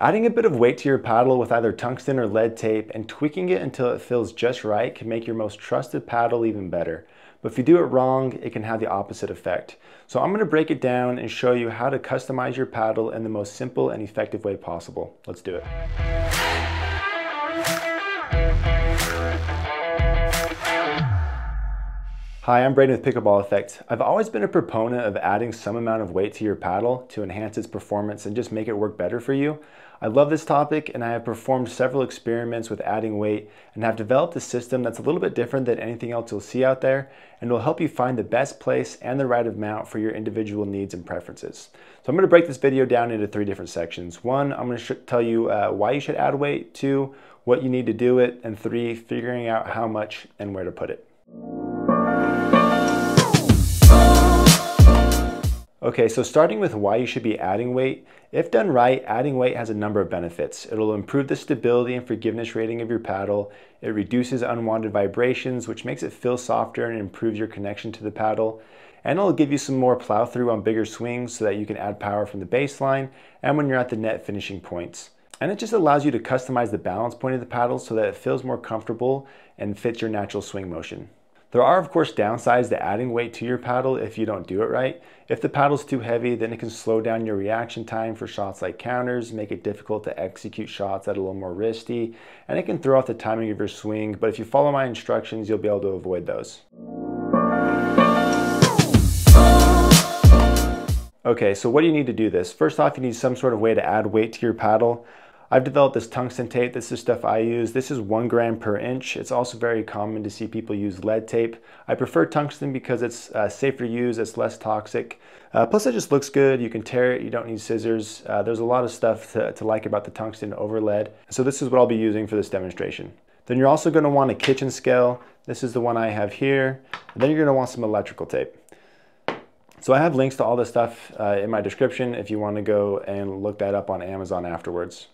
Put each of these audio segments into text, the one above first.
Adding a bit of weight to your paddle with either tungsten or lead tape and tweaking it until it feels just right can make your most trusted paddle even better. But if you do it wrong, it can have the opposite effect. So I'm going to break it down and show you how to customize your paddle in the most simple and effective way possible. Let's do it. Hi, I'm Braden with Pickleball Effect. I've always been a proponent of adding some amount of weight to your paddle to enhance its performance and just make it work better for you. I love this topic and I have performed several experiments with adding weight and have developed a system that's a little bit different than anything else you'll see out there and will help you find the best place and the right amount for your individual needs and preferences. So I'm going to break this video down into 3 different sections. 1, I'm going to tell you why you should add weight. 2, what you need to do it. And 3, figuring out how much and where to put it. Okay, so starting with why you should be adding weight. If done right, adding weight has a number of benefits. It'll improve the stability and forgiveness rating of your paddle. It reduces unwanted vibrations, which makes it feel softer and improves your connection to the paddle. And it'll give you some more plow through on bigger swings so that you can add power from the baseline and when you're at the net finishing points. And it just allows you to customize the balance point of the paddle so that it feels more comfortable and fits your natural swing motion. There are, of course, downsides to adding weight to your paddle if you don't do it right. If the paddle's too heavy, then it can slow down your reaction time for shots like counters, make it difficult to execute shots that are a little more risky, and it can throw off the timing of your swing, but if you follow my instructions, you'll be able to avoid those. Okay, so what do you need to do this? First off, you need some sort of way to add weight to your paddle. I've developed this tungsten tape. This is stuff I use. This is 1 gram per inch. It's also very common to see people use lead tape. I prefer tungsten because it's safer to use, it's less toxic. Plus it just looks good. You can tear it, you don't need scissors. There's a lot of stuff to like about the tungsten over lead. So this is what I'll be using for this demonstration. Then you're also going to want a kitchen scale. This is the one I have here. And then you're going to want some electrical tape. So I have links to all this stuff in my description if you want to go and look that up on Amazon afterwards.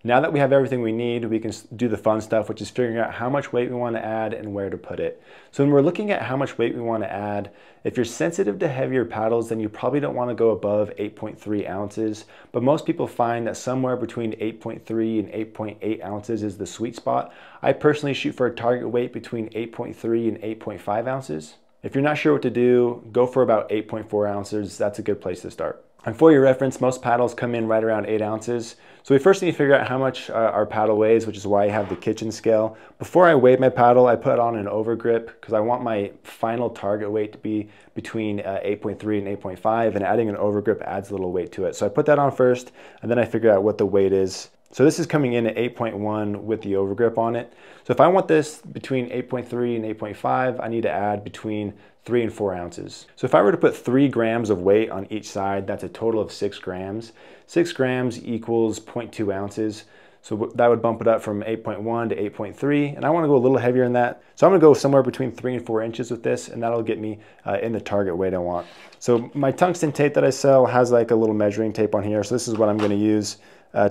Now that we have everything we need, we can do the fun stuff, which is figuring out how much weight we want to add and where to put it. So when we're looking at how much weight we want to add, if you're sensitive to heavier paddles, then you probably don't want to go above 8.3 ounces. But most people find that somewhere between 8.3 and 8.8 ounces is the sweet spot. I personally shoot for a target weight between 8.3 and 8.5 ounces. If you're not sure what to do, go for about 8.4 ounces. That's a good place to start. And for your reference, most paddles come in right around 8 ounces. So we first need to figure out how much our paddle weighs, which is why I have the kitchen scale. Before I weigh my paddle, I put on an overgrip because I want my final target weight to be between 8.3 and 8.5, and adding an overgrip adds a little weight to it. So I put that on first, and then I figure out what the weight is. So this is coming in at 8.1 with the overgrip on it. So if I want this between 8.3 and 8.5, I need to add between 3 and 4 ounces. So if I were to put 3 grams of weight on each side, that's a total of 6 grams. 6 grams equals 0.2 ounces. So that would bump it up from 8.1 to 8.3. And I want to go a little heavier than that. So I'm going to go somewhere between 3 and 4 inches with this, and that'll get me in the target weight I want. So my tungsten tape that I sell has like a little measuring tape on here. So this is what I'm going to use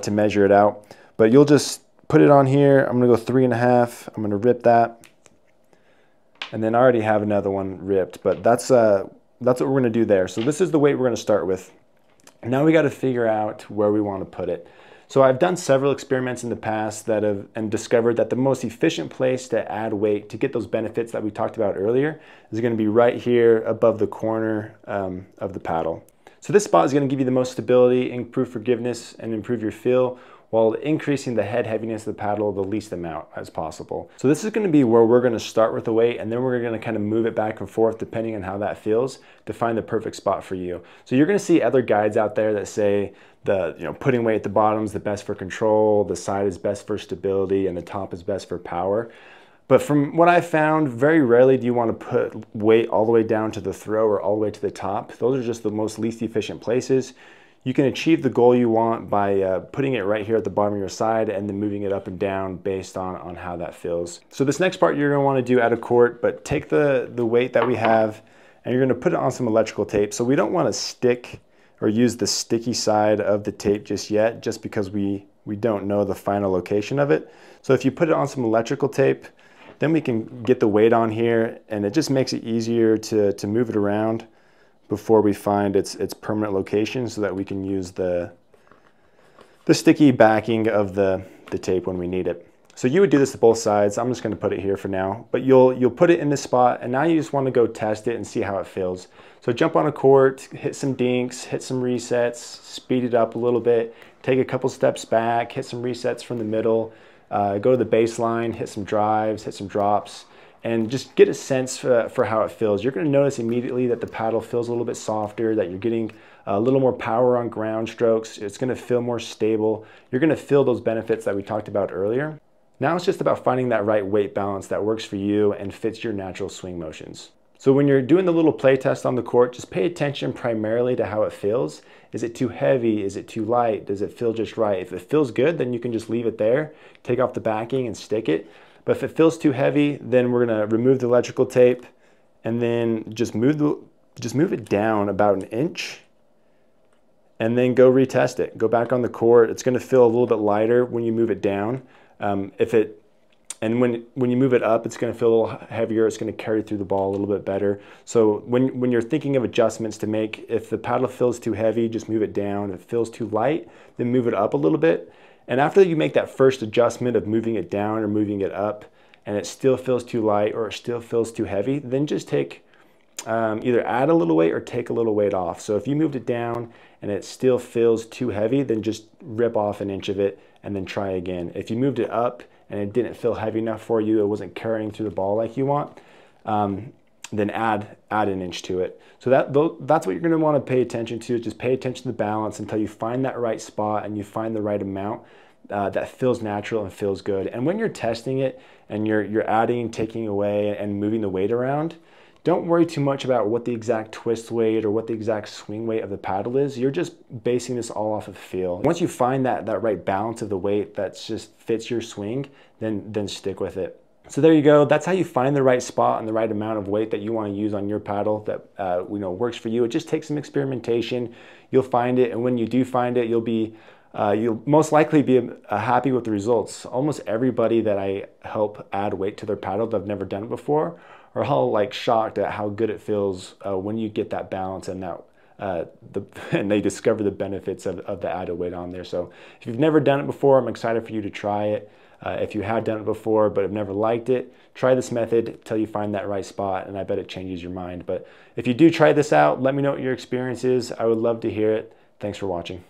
to measure it out. But you'll just put it on here. I'm going to go 3.5. I'm going to rip that. And then I already have another one ripped, but that's what we're going to do there. So this is the weight we're going to start with. Now we got to figure out where we want to put it. So I've done several experiments in the past and discovered that the most efficient place to add weight to get those benefits that we talked about earlier is going to be right here above the corner of the paddle. So this spot is going to give you the most stability, improve forgiveness, and improve your feel, while increasing the head heaviness of the paddle the least amount as possible. So this is going to be where we're going to start with the weight, and then we're going to kind of move it back and forth depending on how that feels to find the perfect spot for you. So you're going to see other guides out there that say putting weight at the bottom is the best for control, the side is best for stability, and the top is best for power. But from what I've found, very rarely do you want to put weight all the way down to the throw or all the way to the top. Those are just the most least efficient places. You can achieve the goal you want by putting it right here at the bottom of your side and then moving it up and down based on how that feels. So this next part you're going to want to do out of court, but take the weight that we have and you're going to put it on some electrical tape. So we don't want to stick or use the sticky side of the tape just yet, just because we don't know the final location of it. So if you put it on some electrical tape, then we can get the weight on here, and it just makes it easier to move it around before we find its permanent location so that we can use the sticky backing of the tape when we need it. So you would do this to both sides. I'm just going to put it here for now, but you'll put it in this spot, and now you just want to go test it and see how it feels. So jump on a court, hit some dinks, hit some resets, speed it up a little bit, take a couple steps back, hit some resets from the middle, go to the baseline, hit some drives, hit some drops, and just get a sense for how it feels. You're going to notice immediately that the paddle feels a little bit softer, that you're getting a little more power on ground strokes. It's going to feel more stable. You're going to feel those benefits that we talked about earlier. Now it's just about finding that right weight balance that works for you and fits your natural swing motions. So when you're doing the little play test on the court, just pay attention primarily to how it feels. Is it too heavy? Is it too light? Does it feel just right? If it feels good, then you can just leave it there, take off the backing and stick it. But if it feels too heavy, then we're gonna remove the electrical tape and then just move it down about an inch and then go retest it. Go back on the court. It's gonna feel a little bit lighter when you move it down. When you move it up, it's going to feel a little heavier. It's going to carry through the ball a little bit better. So when you're thinking of adjustments to make, if the paddle feels too heavy, just move it down. If it feels too light, then move it up a little bit. And after you make that first adjustment of moving it down or moving it up, and it still feels too light or it still feels too heavy, then just take, either add a little weight or take a little weight off. So if you moved it down and it still feels too heavy, then just rip off an inch of it and then try again. If you moved it up and it didn't feel heavy enough for you, it wasn't carrying through the ball like you want, then add an inch to it. So that's what you're gonna wanna pay attention to. Just pay attention to the balance until you find that right spot and you find the right amount that feels natural and feels good. And when you're testing it and you're adding, taking away, and moving the weight around, don't worry too much about what the exact twist weight or what the exact swing weight of the paddle is. You're just basing this all off of feel. Once you find that right balance of the weight that just fits your swing, then stick with it. So there you go. That's how you find the right spot and the right amount of weight that you want to use on your paddle that works for you. It just takes some experimentation. You'll find it, and when you do find it, you'll most likely be happy with the results. Almost everybody that I help add weight to their paddle that have never done it before are all shocked at how good it feels when you get that balance and and they discover the benefits of the added weight on there. So if you've never done it before, I'm excited for you to try it. If you have done it before but have never liked it, try this method until you find that right spot, and I bet it changes your mind. But if you do try this out, let me know what your experience is. I would love to hear it. Thanks for watching.